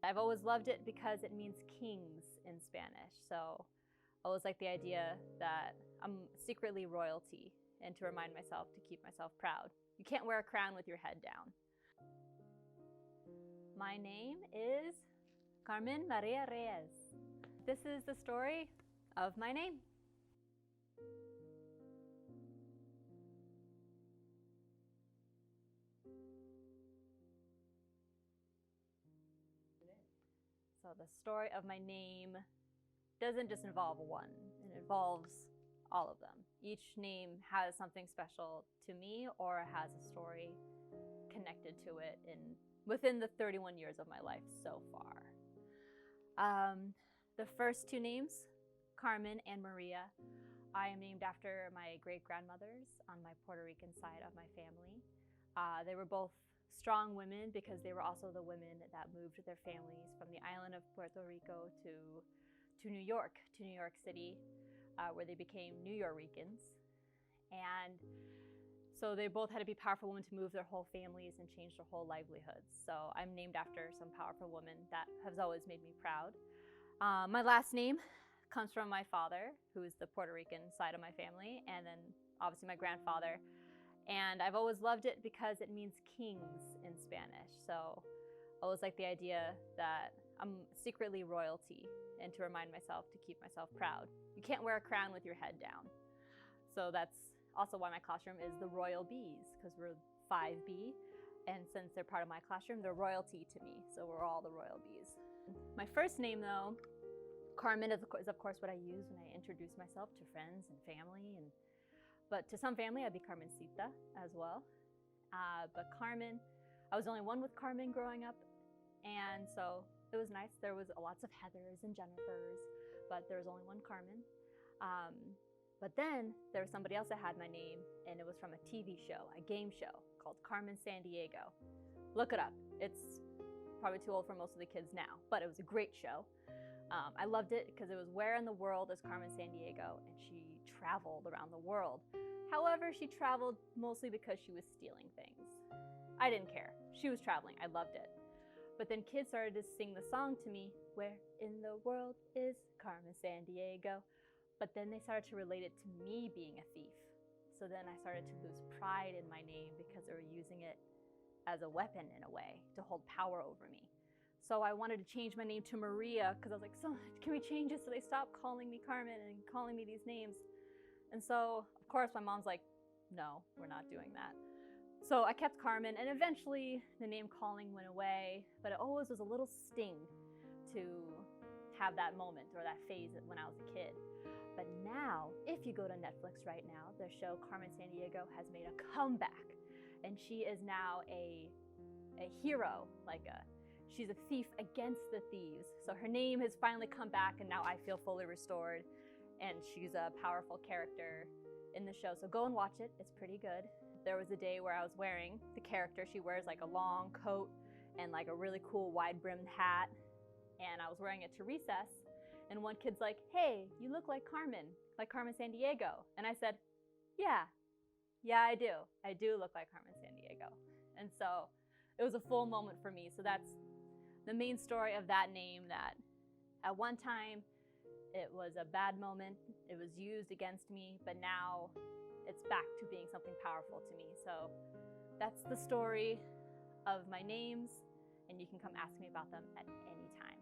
I've always loved it because it means kings in Spanish. So I always like the idea that I'm secretly royalty, and to remind myself to keep myself proud. You can't wear a crown with your head down. My name is Carmen Maria Reyes. This is the story of my name. So the story of my name doesn't just involve one, it involves all of them. Each name has something special to me or has a story connected to it within the 31 years of my life so far. The first two names, Carmen and Maria, I am named after my great-grandmothers on my Puerto Rican side of my family. They were both strong women because they were also the women that moved their families from the island of Puerto Rico to New York City, where they became New Yorkers. And so they both had to be powerful women to move their whole families and change their whole livelihoods. So I'm named after some powerful women that has always made me proud. My last name comes from my father, who is the Puerto Rican side of my family, and then obviously my grandfather. And I've always loved it because it means kings in Spanish. So I always like the idea that I'm secretly royalty, and to remind myself to keep myself proud. You can't wear a crown with your head down. So that's also why my classroom is the Royal Bees, because we're 5B. And since they're part of my classroom, they're royalty to me. So we're all the Royal Bees. My first name though, Carmen, is of course what I use when I introduce myself to friends and family. But to some family, I'd be Carmencita as well. But Carmen, I was the only one with Carmen growing up. And so it was nice. There was lots of Heathers and Jennifers, but there was only one Carmen. But then there was somebody else that had my name, and it was from a TV show, a game show called Carmen San Diego. Look it up. It's probably too old for most of the kids now, but it was a great show. I loved it because it was where in the world is Carmen San Diego, and she traveled around the world. However, she traveled mostly because she was stealing things. I didn't care. She was traveling. I loved it. But then kids started to sing the song to me, where in the world is Carmen San Diego? But then they started to relate it to me being a thief. So then I started to lose pride in my name because they were using it as a weapon in a way to hold power over me. So I wanted to change my name to Maria because I was like, so can we change it so they stop calling me Carmen and calling me these names? And so, of course, my mom's like, no, we're not doing that. So I kept Carmen, and eventually the name calling went away, but it always was a little sting to have that moment or that phase when I was a kid. But now, if you go to Netflix right now, the show Carmen San Diego has made a comeback, and she is now a hero, she's a thief against the thieves. So her name has finally come back, and now I feel fully restored, and she's a powerful character in the show. So go and watch it, it's pretty good. There was a day where I was wearing the character. She wears like a long coat and like a really cool wide brimmed hat. And I was wearing it to recess. And one kid's like, hey, you look like Carmen San Diego. And I said, yeah, I do. I do look like Carmen San Diego. And so it was a full moment for me. So that's the main story of that name, that at one time it was a bad moment. It was used against me, but now it's back to being something powerful to me. So that's the story of my names, and you can come ask me about them at any time.